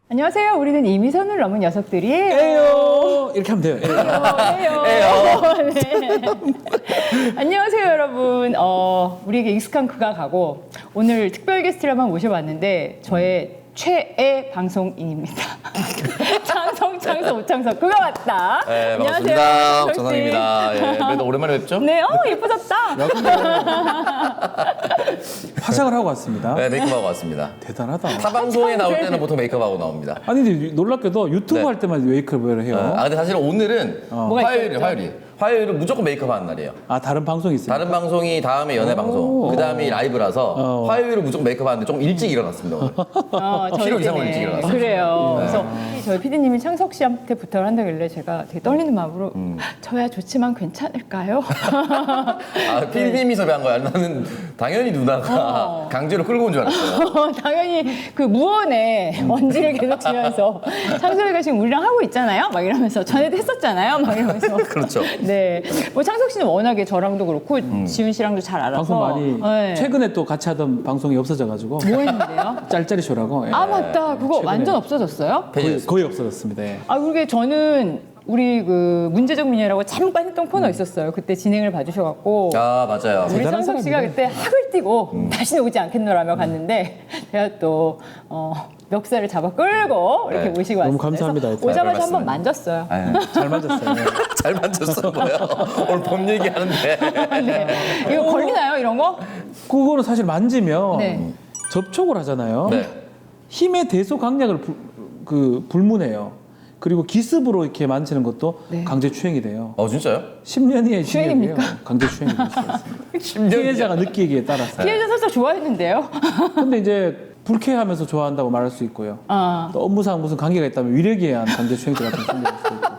안녕하세요. 우리는 이미 선을 넘은 녀석들이에요. 에요 이렇게 하면 돼요. 에요. 네. 안녕하세요, 여러분. 우리에게 익숙한 그가 가고 오늘 특별 게스트를 한번 모셔봤는데 저의 최애 방송인입니다. 창성 오창석 그가 왔다. 네, 안녕하세요, 반갑습니다. 씨. 정상입니다. 예, 그래도 오랜만에 뵙죠? 네, 예쁘졌다. 화장을 하고 왔습니다. 네, 메이크업하고 왔습니다. 대단하다. 타 방송에 나올 때는 보통 메이크업하고 나옵니다. 아니 근데 놀랍게도 유튜브 네. 할 때만 메이크업을 해요. 근데 사실 오늘은 뭐가 화요일은 무조건 메이크업 하는 날이에요. 아 다른 방송이 있어요? 다른 방송이 다음에 연애 방송, 그 다음에 라이브라서 화요일은 무조건 메이크업 하는데 조금 일찍 일어났습니다. 오늘. 필요 이상으로 일찍 일어났어요. 그래요. 그래서 저희 PD님이 창석 씨한테 부탁을 한다길래 제가 되게 떨리는 마음으로 저야 좋지만 괜찮을까요? PD님이 섭외한 거야. 나는 당연히 누나가 강제로 끌고 온 줄 알았어요. 당연히 그 무언의 먼지를 계속 지면서 창석이가 지금 우리랑 하고 있잖아요. 막 이러면서 전에도 했었잖아요. 막 이러면서. 그렇죠. 네. 뭐 창석 씨는 워낙에 저랑도 그렇고 지훈 씨랑도 잘 알아서. 방송 많이 네. 최근에 또 같이 하던 방송이 없어져가지고 뭐 했는데요? 짤짤이 쇼라고. 예. 아 맞다. 그거 최근에. 완전 없어졌어요? 거의 없어졌습니다. 예. 그게 저는 우리 그 문제적 미녀라고 잠깐 했던 코너 있었어요. 그때 진행을 봐주셔갖고. 아, 맞아요. 우리 대단한 창석 씨가 사람이네. 그때 학을 띄고 다시는 오지 않겠노라며 갔는데 제가 또 멱살을 잡아 끌고 이렇게 네. 모시고 왔어요. 너무 감사합니다. 그래서 오자마자 잘 한번 만졌어요. 잘 맞았어요. 예. 잘 만졌어 뭐요? 오늘 봄 얘기하는데. 네. 이거 걸리나요 이런 거? 그거는 사실 만지면 네. 접촉을 하잖아요. 네. 힘의 대소 강약을 불문해요. 그리고 기습으로 이렇게 만지는 것도 네. 강제 추행이 돼요. 진짜요? 10년이에요. 추행입니까? 강제 추행이 될 수 있습니다. 10년. 피해자가 느끼기에 따라서. 피해자 살짝 좋아했는데요. 근데 이제 불쾌하면서 좋아한다고 말할 수 있고요. 또 업무상 무슨 관계가 있다면 위력에 의한 강제추행죄 같은 생길 수도 있고.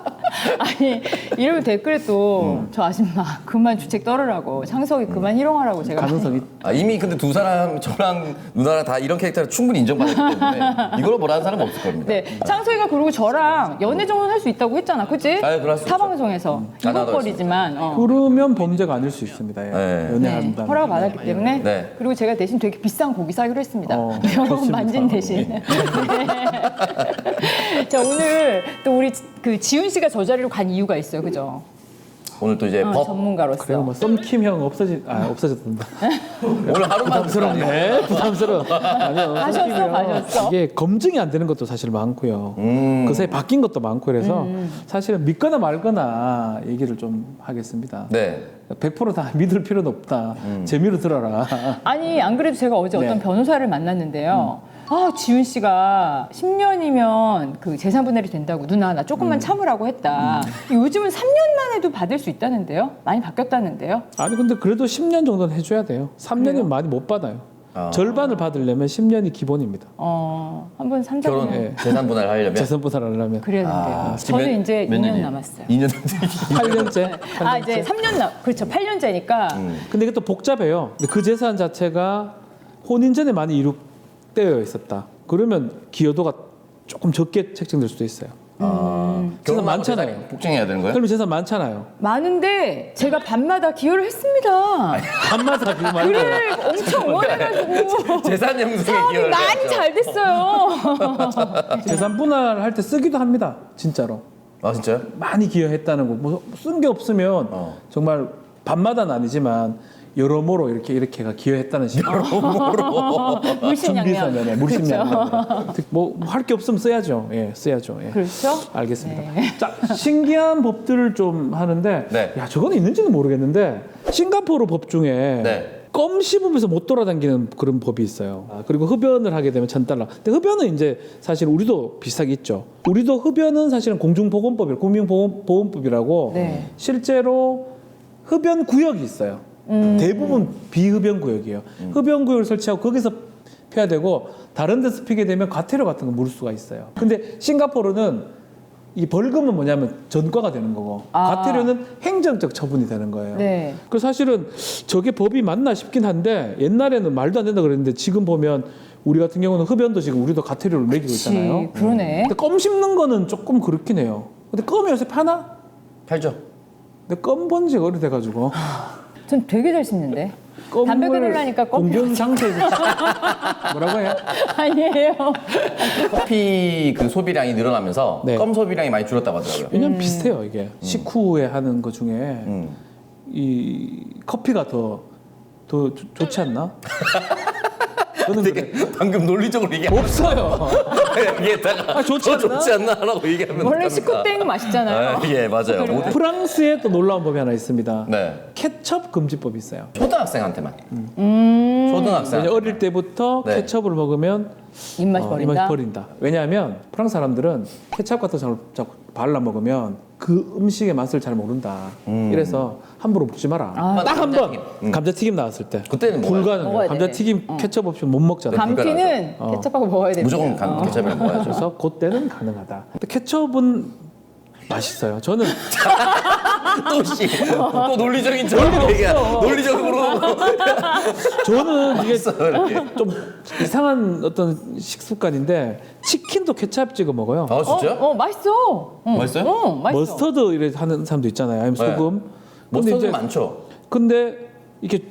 아니 이러면 댓글에 또 저 아줌마 그만 주책 떨으라고 창석이 그만 희롱하라고 제가 가능성이 이미 근데 두 사람 저랑 누나랑 다 이런 캐릭터를 충분히 인정받았기 때문에 이걸로 뭐라 하는 사람은 없을 겁니다. 네, 창석이가 그러고 저랑 연애 정도는 할 수 있다고 했잖아, 그치? 그럴 수 있죠. 타방송에서 나도 이것거리지만 그러면 범죄가 아닐 수 있습니다. 예. 네. 연애한다. 허락을 받았기 때문에 네. 그리고 제가 대신 되게 비싼 고기 사기로 했습니다. 좋습니다. 만진 대신. 네. 자 오늘 또 우리 그 지훈 씨가 저 자리로 간 이유가 있어요, 그죠? 오늘 또 이제 법 전문가로서. 그리고 뭐 썸킴형 없어졌던다. 오늘 하루만 부담스럽네. 부담스러워. 아니요. 가셨어. 이게 검증이 안 되는 것도 사실 많고요. 그 사이 바뀐 것도 많고 그래서 사실은 믿거나 말거나 얘기를 좀 하겠습니다. 네. 100%다 믿을 필요는 없다. 재미로 들어라. 아니 안 그래도 제가 어제 어떤 네. 변호사를 만났는데요. 지훈 씨가 10년이면 그 재산분할이 된다고 누나 나 조금만 참으라고 했다. 요즘은 3년만 해도 받을 수 있다는데요. 많이 바뀌었다는데요. 아니 근데 그래도 10년 정도는 해줘야 돼요. 3년이면 그래요? 많이 못 받아요. 절반을 받으려면 10년이 기본입니다. 한번 3, 4년 결혼 네. 재산 분할 하려면 재산 분할하려면 그래야 된대요. 지금 저는 이제 몇 2년 년이에요? 남았어요. 2년 8년째. 이제 3년 그렇죠. 8년째니까 근데 이게 또 복잡해요. 근데 그 재산 자체가 혼인 전에 많이 이룩되어 있었다. 그러면 기여도가 조금 적게 책정될 수도 있어요. 재산 많잖아요. 복쟁해야 되는 거예요? 그러면 재산 많잖아요. 많은데 제가 밤마다 기여를 했습니다. 한마다 그 말고. 글을 엄청 응원해가지고 재산 형성에 사업이 기여를 많이 해야죠. 잘 됐어요. 재산 분할할 때 쓰기도 합니다. 진짜로. 진짜요? 많이 기여했다는 거. 뭐 쓴 게 없으면 정말 밤마다는 아니지만 여러모로 이렇게가 기여했다는 식으로. 물심양면. 준비서면에 물심양면. 뭐 할 게 없으면 써야죠. 예, 써야죠. 예. 그렇죠? 알겠습니다. 자, 신기한 법들을 좀 하는데, 네. 야, 저건 있는지는 모르겠는데, 싱가포르 법 중에 네. 껌 씹으면서 못 돌아다니는 그런 법이 있어요. 그리고 흡연을 하게 되면 1,000달러. 근데 흡연은 이제 사실 우리도 비슷하게 있죠. 우리도 흡연은 사실은 공중보건법이라고, 국민보건법이라고 네. 실제로 흡연 구역이 있어요. 대부분 비흡연 구역이에요. 흡연 구역을 설치하고 거기서 펴야 되고 다른 데서 피게 되면 과태료 같은 거 물을 수가 있어요. 근데 싱가포르는 이 벌금은 뭐냐면 전과가 되는 거고 과태료는 행정적 처분이 되는 거예요. 네. 그래서 사실은 저게 법이 맞나 싶긴 한데 옛날에는 말도 안 된다 그랬는데 지금 보면 우리 같은 경우는 흡연도 지금 우리도 과태료를 매기고 있잖아요. 그러네. 근데 껌 씹는 거는 조금 그렇긴 해요. 근데 껌이 요새 파나? 팔죠. 근데 껌 본 지가 오래돼가지고 전 되게 잘 씹는데. 담배 끊으려니까 껌 공변 상태에서 뭐라고 해요? 아니에요. 커피 그 소비량이 늘어나면서 네. 껌 소비량이 많이 줄었다고 하더라고요. 왜냐면 비슷해요 이게 식후에 하는 거 중에 이 커피가 더 좋지 않나? 저는 되게 그래. 방금 논리적으로 얘기하면 없어요. 여기에다가 좋지 않나? 좋지 않나라고 얘기하면 원래 됩니다. 식후땡 맛있잖아요. 아, 예, 맞아요. 모든- 프랑스에 또 놀라운 법이 하나 있습니다. 네. 케첩 금지법이 있어요. 초등학생한테만. 왜냐 초등학생. 어릴 때부터 네. 케첩을 먹으면 입맛이 버린다. 입맛이 버린다. 왜냐하면 프랑스 사람들은 케첩 같은 걸 자꾸 발라 먹으면 그 음식의 맛을 잘 모른다. 이래서 함부로 먹지 마라. 딱 한 번 감자튀김 나왔을 때 그때는 먹어요. 불가능해요. 먹어야 돼. 감자튀김 케첩 없이 못 먹잖아요. 감튀는 케첩하고 먹어야 됩니다. 무조건 케첩을 먹어야죠. 그래서 그때는 가능하다. 근데 케첩은 맛있어요. 저는 또 논리적인 적으로 얘기야. 논리적으로 저는 이게 있어요, 이렇게. 좀 이상한 어떤 식습관인데 치킨도 케첩 찍어 먹어요. 아, 진짜? 맛있어. 맛있어요? 맛있어. 머스터드 이래 하는 사람도 있잖아요. 아니면 네. 소금. 근데 머스터드 이제 많죠. 근데 이렇게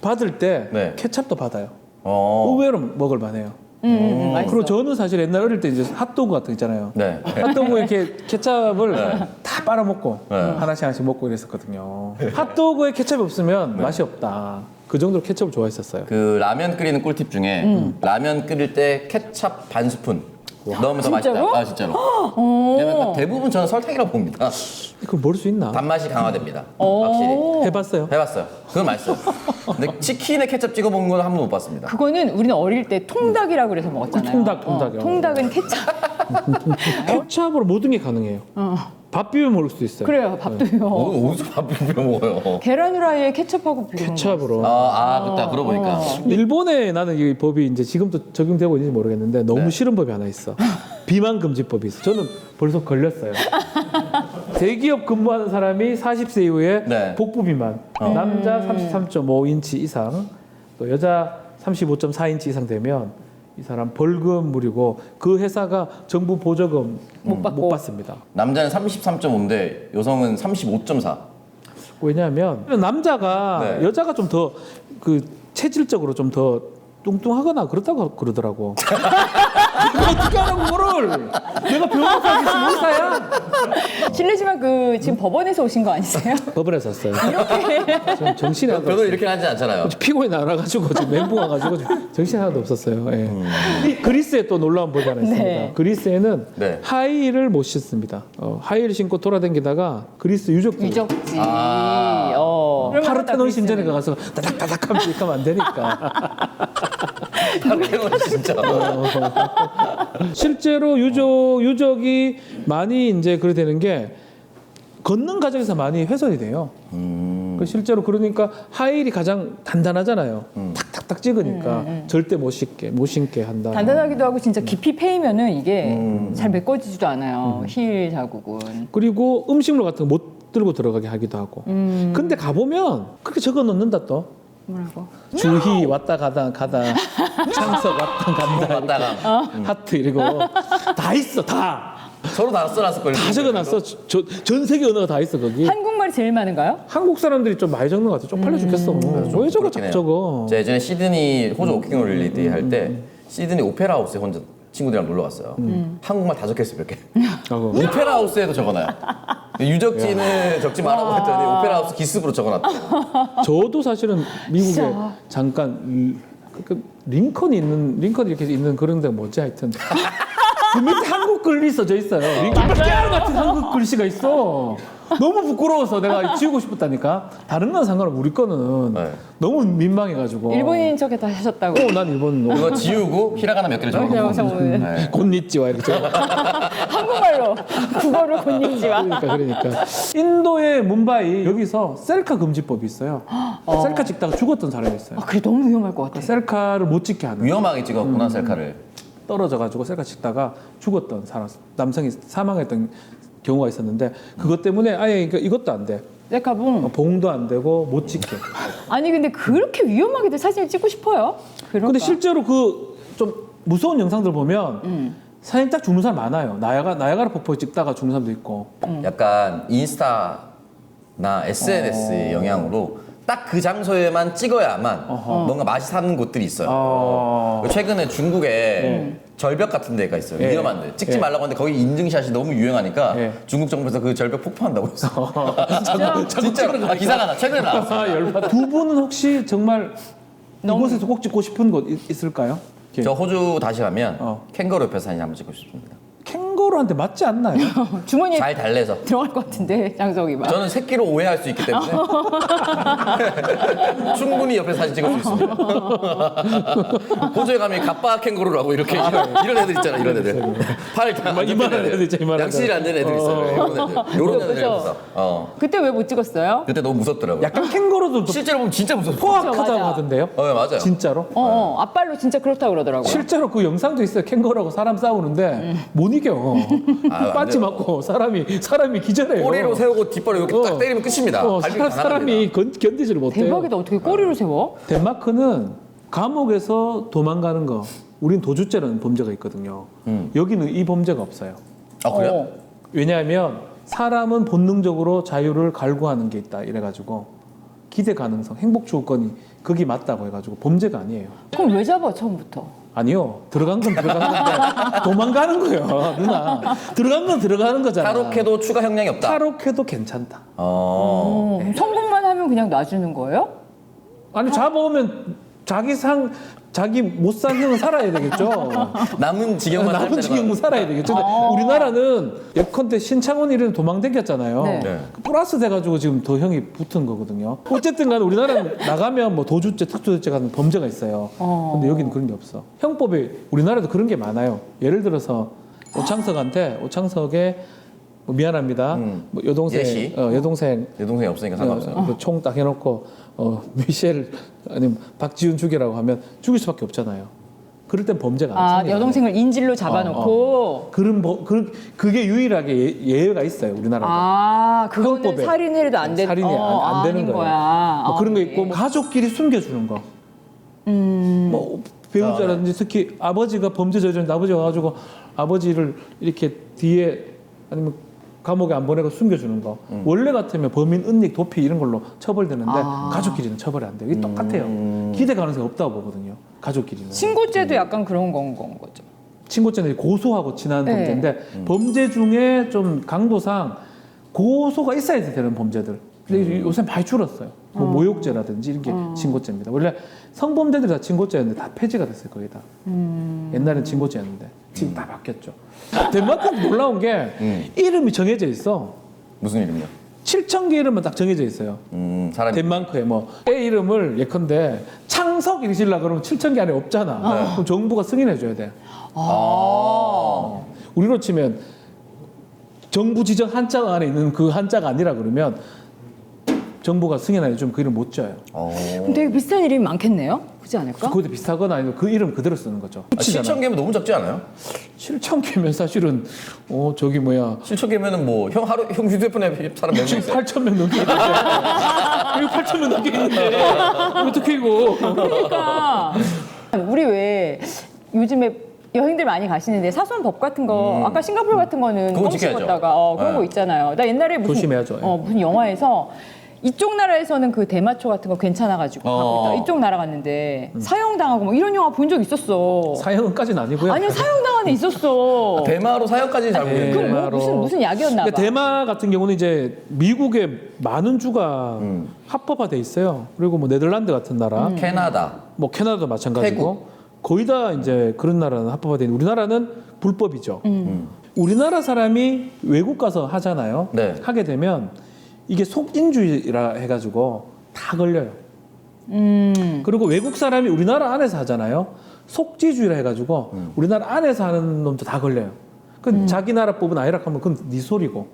받을 때 네. 케첩도 받아요. 어. 의외로 먹을 만해요. 맛있어. 그리고 저는 사실 옛날 어릴 때 이제 핫도그 같은 거 있잖아요. 네. 핫도그 이렇게 케첩을 다 빨아먹고 네. 하나씩 먹고 이랬었거든요. 핫도그에 케첩이 없으면 맛이 없다. 그 정도로 케첩을 좋아했었어요. 그 라면 끓이는 꿀팁 중에 라면 끓일 때 케찹 반 스푼 넣으면 더 맛있다. 진짜로? 아, 진짜로. 왜냐면 대부분 저는 설탕이라고 봅니다. 그걸 모를 수 있나? 단맛이 강화됩니다. 확실히. 해봤어요? 해봤어요. 그건 맛있어요. 근데 치킨에 케첩 찍어 먹는 건 한 번도 못 봤습니다. 그거는 우리는 어릴 때 통닭이라고 그래서 먹었잖아요. 통닭이요. 통닭은 케첩. 케첩으로 모든 게 가능해요. 밥 비벼 먹을 수도 있어요. 그래요. 밥도요. 어디서 밥 비벼 먹어요? 계란 후라이에 케첩하고 비벼 먹는 거. 케첩으로. 그때 그러고 보니까. 일본에 나는 이 법이 이제 지금도 적용되고 있는지 모르겠는데 너무 네. 싫은 법이 하나 있어. 비만 금지법이 있어. 저는 벌써 걸렸어요. 대기업 근무하는 사람이 40세 이후에 네. 복부 비만, 남자 33.5인치 이상, 또 여자 35.4인치 이상 되면 이 사람 벌금 물이고 그 회사가 정부 보조금 못 받고. 못 받습니다. 남자는 33.5인데 여성은 35.4. 왜냐하면 남자가 네. 여자가 좀 더 그 체질적으로 좀 더 뚱뚱하거나 그렇다고 그러더라고. 내가 어떻게 하라고 뭐를? 내가 병원 가겠어 못 사야? 실례지만 그 지금 법원에서 오신 거 아니세요? 법원에서 샀어요. 지금 정신이 하나도 저도 없어요. 이렇게 하지 않잖아요. 피곤이 나가지고 지금 멘붕 와가지고 정신 하나도 없었어요. 예. 이 그리스에 또 놀라운 법이 하나 있습니다. 네. 그리스에는 네. 하이힐을 못 신습니다. 하이힐 신고 돌아다니다가 그리스 유적지 유적지. 아. 그러면 다 파르테논 신전에 그리스는. 가서 다닥다닥 하면 이렇게 하면 안 되니까. 파르테논 진짜. 실제로 유적이 많이 이제 그래 되는 게 걷는 과정에서 많이 훼손이 돼요. 그 실제로 그러니까 하일이 가장 단단하잖아요. 탁탁탁 찍으니까 절대 못 신게 한다. 단단하기도 하고 진짜 깊이 패이면은 이게 잘 메꿔지지도 않아요. 힐 자국은. 그리고 음식물 같은 거 못 들고 들어가게 하기도 하고. 근데 가보면 그렇게 적어 놓는다 또. 뭐라고? 주희 왔다 가다 창석 왔다 간다 왔다가. 하트 이러고 다 있어 다. 서로 다 써놨을 걸요. 다 적어놨어. 전 세계 언어가 다 있어 거기. 한국말이 제일 많은가요? 한국 사람들이 좀 많이 적는 것 같아. 쪽팔려 죽겠어. 왜 저거 자꾸 적어? 제가 예전에 시드니 호주 워킹 홀리데이 할 때 시드니 오페라 하우스에 혼자 친구들이랑 놀러 갔어요. 한국말 다 적혀있어요, 몇 개. 하고. 오페라 하우스에도 적어놔요. 유적지는 적지 말라고 했더니 오페라 하우스 기습으로 적어놨대요. 저도 사실은 미국에 진짜. 잠깐 링컨이 이렇게 있는 그런 데가 뭐지 하여튼 그 밑에 한국 글이 써져 있어요. 링컨 깨알 같은 한국 글씨가 있어. 너무 부끄러워서 내가 지우고 싶었다니까. 다른 건 상관없고 우리 거는 네. 너무 민망해가지고. 일본인 척 다 하셨다고. 난 일본 너무. 그거 지우고 히라가나 몇 개를 그냥 적어놓고. 네. 곤니찌와 이렇게 적어. 한국말로 국어로 곤니찌와. 그러니까 인도의 뭄바이 여기서 셀카 금지법이 있어요. 셀카 찍다가 죽었던 사람이 있어요. 그게 너무 위험할 것 같아. 셀카를 못 찍게 하는. 위험하게 찍었구나, 셀카를. 떨어져가지고 셀카 찍다가 죽었던 사람, 남성이 사망했던 경우가 있었는데 그것 때문에 아예 이것도 안 돼. 셀카봉. 봉도 안 되고 못 찍게. 아니 근데 그렇게 위험하게도 사진을 찍고 싶어요? 그럴까? 근데 실제로 그 좀 무서운 영상들 보면 사진 딱 죽는 사람 많아요. 나야가라 폭포 찍다가 죽는 사람도 있고. 약간 인스타나 SNS의 영향으로 딱 그 장소에만 찍어야만 뭔가 맛이 사는 곳들이 있어요. 최근에 중국에 절벽 같은 데가 있어요. 예. 위험한데 찍지 예. 말라고 하는데 거기 인증샷이 너무 유행하니까 예. 중국 정부에서 그 절벽 폭파한다고 했어. 진짜? 진짜로 기사가 나 최근에 나왔어. 열받. 두 분은 혹시 정말 이곳에서 꼭 찍고 싶은 곳 있을까요? 저 호주 다시 가면 어. 캥거루 옆에 사진 한번 찍고 싶습니다. 캥거루한테 맞지 않나요? 주머니에 잘 달래서. 들어갈 것 같은데 장석이 막. 저는 새끼로 오해할 수 있기 때문에 충분히 옆에 사진 찍을 수 있습니다. 호주에 가면 갑바 캥거루라고 이렇게 이런 애들 있잖아, 이런 애들. 팔 이만한 애들 있잖아, 이만한 양치질 안 되는 애들 있어요. 이런 애들. 이런 애들 그죠? 있어. 그때 왜 못 찍었어요? 그때 너무 무섭더라고요. 약간 캥거루도 또 실제로 보면 진짜 무섭고. 포악하다고 맞아. 하던데요? 맞아요. 진짜로? 앞발로 진짜 그렇다고 그러더라고요. 실제로 그 영상도 있어요. 캥거루하고 사람 싸우는데 못 이겨. 안 빠지 돼요. 맞고 사람이 기절해요. 꼬리로 세우고 뒷발로 이렇게 딱 때리면 끝입니다. 발목이 다 사람이 견디지를 못해요. 대박이다. 어떻게 꼬리로 세워? 덴마크는 감옥에서 도망가는 거. 우린 도주죄라는 범죄가 있거든요. 여기는 이 범죄가 없어요. 아, 그래요? 왜냐하면 사람은 본능적으로 자유를 갈구하는 게 있다. 이래가지고 기대 가능성, 행복 주거권이 거기 맞다고 해가지고 범죄가 아니에요. 그럼 왜 잡아 처음부터? 아니요. 들어간 건 들어간 건데 도망가는 거예요. 누나. 들어간 건 들어가는 거잖아. 탈옥해도 추가 형량이 없다. 탈옥해도 괜찮다. 성공만 하면 그냥 놔주는 거예요? 아니 잡아오면 자기 못 산 형은 살아야 되겠죠. 남은 징역만 남은 징역은 살아야 되겠죠. 근데 우리나라는 예컨대 신창원 이런 도망댕겼잖아요. 네. 네. 플러스 돼가지고 지금 더 형이 붙은 거거든요. 어쨌든 간에 우리나라는 나가면 뭐 도주죄, 특수죄 같은 범죄가 있어요. 근데 여기는 그런 게 없어. 형법에 우리나라도 그런 게 많아요. 예를 들어서 오창석에 뭐 미안합니다. 뭐 여동생, 예시? 여동생 여동생이 없으니까 상관없어요. 총 딱 해놓고 미셸 아니면 박지훈 죽이라고 하면 죽일 수밖에 없잖아요. 그럴 땐 범죄가 아니에요. 여동생을 인질로 잡아놓고. 그게 유일하게 예외가 있어요. 우리나라도. 그거는 형법에. 살인해도 안 되는 살인이 안 되는 아닌 거예요. 거야. 뭐 그런 거 있고 뭐 가족끼리 숨겨주는 거. 뭐 배우자라든지 특히 아버지가 범죄 저지른 아버지가 와가지고 아버지를 이렇게 뒤에 아니면 감옥에 안 보내고 숨겨주는 거. 원래 같으면 범인 은닉 도피 이런 걸로 처벌되는데 가족끼리는 처벌이 안 돼요. 이게 똑같아요. 기대 가능성이 없다고 보거든요. 가족끼리는. 신고죄도 약간 그런 건 거죠. 친고죄는 고소하고 친한 네. 범죄인데 범죄 중에 좀 강도상 고소가 있어야 되는 범죄들. 근데 요새 많이 줄었어요. 뭐 모욕죄라든지 이런 게 친고죄입니다. 원래 성범죄들이 다 친고죄였는데 다 폐지가 됐어요. 거의 다. 옛날엔 친고죄였는데 지금 다 바뀌었죠. 덴마크는 놀라운 게 이름이 정해져 있어. 무슨 이름이요? 7,000개 이름은 딱 정해져 있어요. 사람이. 덴마크에 뭐 애 이름을 예컨대 창석 이렇게 지으려고 그러면 7,000개 안에 없잖아. 그럼 정부가 승인해 줘야 돼. 우리로 치면 정부 지정 한자 안에 있는 그 한자가 아니라 그러면 정부가 승인 안 해주면 그 이름 못 져요. 그럼 되게 비슷한 이름이 많겠네요? 그렇지 않을까? 그것도 비슷하거나 아니면 그 이름 그대로 쓰는 거죠. 7,000개면 너무 적지 않아요? 7,000개면 사실은 저기 뭐야 7,000개면은 뭐 형 휴대폰에 사람 몇 명 지금 있어요? 8,000명 넘게 있는데 이거 8,000명 넘게 있는데 어떻게 이거 그러니까 우리 왜 요즘에 여행들 많이 가시는데 사소한 같은 거 아까 싱가포르 같은 거는 그건 껌 지켜야죠. 씹었다가 그런 네. 거 있잖아요. 나 옛날에 조심해야죠. 무슨 영화에서 이쪽 나라에서는 그 대마초 같은 거 괜찮아가지고 가고 있다가 이쪽 나라 갔는데 사형당하고 뭐 이런 영화 본 적 있었어. 사형까지는 아니고요. 아니요 사형당한 애 있었어. 대마로 사형까지는 잘 모르겠는데. 그럼 뭐 대마로. 무슨 약이었나 봐. 그러니까 대마 같은 경우는 이제 미국의 많은 주가 합법화돼 있어요. 그리고 뭐 네덜란드 같은 나라, 캐나다. 뭐 캐나다도 마찬가지고 거의 다 이제 그런 나라는 합법화돼 있는 우리나라는 불법이죠. 우리나라 사람이 외국 가서 하잖아요. 네. 하게 되면 이게 속인주의라 해가지고 다 걸려요. 그리고 외국 사람이 우리나라 안에서 하잖아요. 속지주의라 해가지고 우리나라 안에서 하는 놈도 다 걸려요. 그 자기 나라 법은 아니라 하면 그건 네 소리고.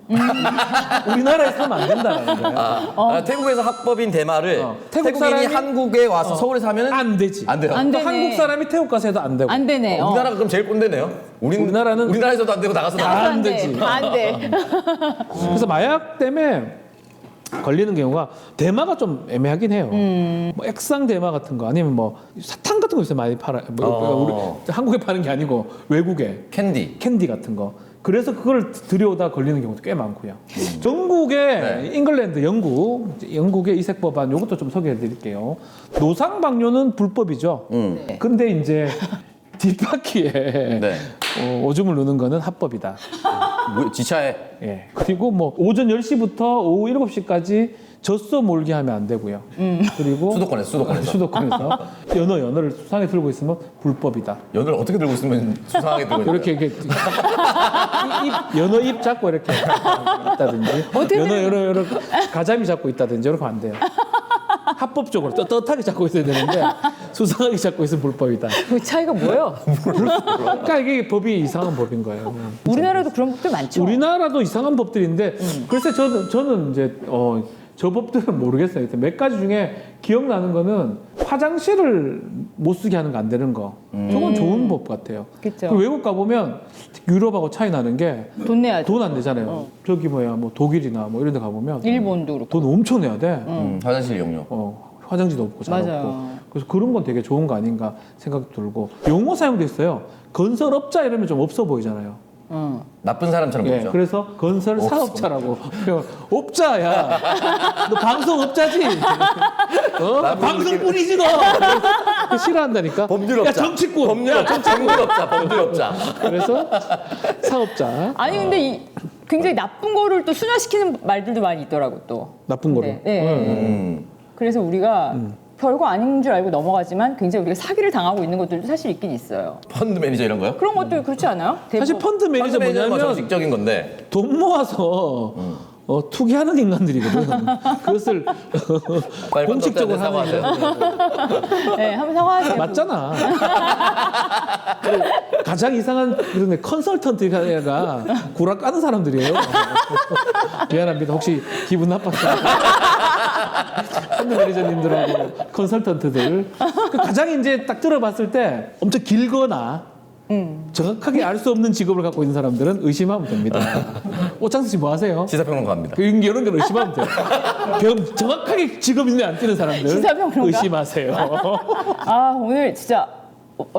우리나라에서 하면 안 된다는 거야. 태국에서 합법인 대마를 태국 태국인이 사람이- 한국에 와서 서울에서 하면은 안 되지. 안 돼요. 안 또 되네. 한국 사람이 태국 가서 해도 안 되고. 안 되네. 우리나라가 그럼 제일 꼰대네요. 우리나라에서도 안 되고 나가서도 안 안 되지. 안 돼. 그래서 마약 때문에 걸리는 경우가 대마가 좀 애매하긴 해요. 뭐 액상 대마 같은 거 아니면 뭐 사탕 같은 거 있어요. 많이 팔아. 우리 한국에 파는 게 아니고 외국에 캔디. 캔디 같은 거. 그래서 그걸 들여오다 걸리는 경우도 꽤 많고요. 전국의 잉글랜드, 영국의 이색 법안 이것도 좀 소개해 드릴게요. 노상방뇨는 불법이죠. 근데 이제 뒷바퀴에 네. 오줌을 누는 거는 합법이다. 뭐, 지차에 예. 그리고 뭐 오전 10시부터 오후 7시까지 젖소 몰기 하면 안 되고요. 그리고 수도권에서 연어를 수상에 들고 있으면 불법이다. 연어를 어떻게 들고 있으면 수상하게 들고 있는 이렇게 연어 입 잡고 이렇게 있다든지 연어 가자미 잡고 있다든지 이렇게 하면 안 돼요. 합법적으로 떳떳하게 잡고 있어야 되는데 수상하게 잡고 있으면 불법이다. 그 차이가 뭐예요? 그러니까 이게 법이 이상한 법인 거예요. 우리나라도 그런 법들 많죠. 우리나라도 이상한 법들인데 글쎄 저는 이제 저 법들은 모르겠어요. 몇 가지 중에 기억나는 거는 화장실을 못 쓰게 하는 거 안 되는 거. 저건 좋은 법 같아요. 그쵸. 그리고 외국 가보면 유럽하고 차이 나는 게 돈 내야죠. 돈 안 내잖아요. 저기 뭐 독일이나 뭐 이런 데 가보면 일본도 그렇고. 돈 엄청 내야 돼. 화장실 이용료. 화장지도 없고 잘 맞아요. 없고. 그래서 그런 건 되게 좋은 거 아닌가 생각도 들고. 용어 사용도 있어요. 건설업자 이러면 좀 없어 보이잖아요. 나쁜 사람처럼 예, 보죠. 그래서 건설 사업자라고. 업자야. 너 방송업자지. 방송꾼이지 너. 그거 싫어한다니까. 법률업자. 야, 정치꾼. 법률업자. 그래서 사업자. 아니 근데 굉장히 나쁜 거를 또 순화시키는 말들도 많이 있더라고 또. 나쁜 거를. 네. 그래서 우리가 별거 아닌 줄 알고 넘어가지만 굉장히 우리가 사기를 당하고 있는 것들도 사실 있긴 있어요. 펀드 매니저 이런 거요? 그런 것도 그렇지 않아요? 사실 펀드 매니저 뭐냐면 정식적인 건데 돈 모아서 투기하는 인간들이거든. 그것을 빨리 공식적으로 사과하세요. 하는 네, 한번 사과하세요. 맞잖아. 가장 이상한 그런 컨설턴트가 구라 까는 사람들이에요. 미안합니다. 혹시 기분 나빴어요? 펀드 매니저님들하고 컨설턴트들 가장 이제 딱 들어봤을 때 엄청 길거나 정확하게 알 수 없는 직업을 갖고 있는 사람들은 의심하면 됩니다. 오창수 씨 뭐 하세요? 시사평론가 합니다. 이런 걸 의심하면 돼요. 정확하게 직업 눈에 안 띄는 사람들 시사평론가? 의심하세요. 아 오늘 진짜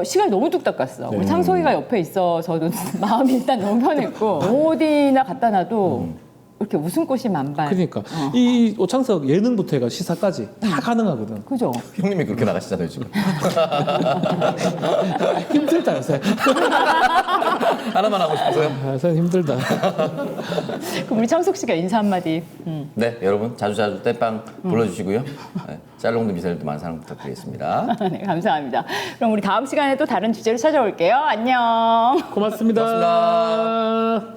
시간이 너무 뚝딱 갔어. 우리 창석이가 옆에 있어서도 마음이 일단 너무 편했고 어디나 갖다 놔도 이렇게 웃음꽃이 만발. 그러니까 이 오창석 예능부터 해가 시사까지 다 가능하거든. 그죠? 형님이 그렇게 나가시잖아요 지금. 힘들다 요새. 하나만 하고 싶어서요? 요새 힘들다. 그럼 우리 창석 씨가 인사 한마디. 네, 여러분 자주 땜빵 불러주시고요. 네, 짤롱드 미사일도 많은 사랑 부탁드리겠습니다. 네, 감사합니다. 그럼 우리 다음 시간에 또 다른 주제로 찾아올게요. 안녕. 고맙습니다. 고맙습니다.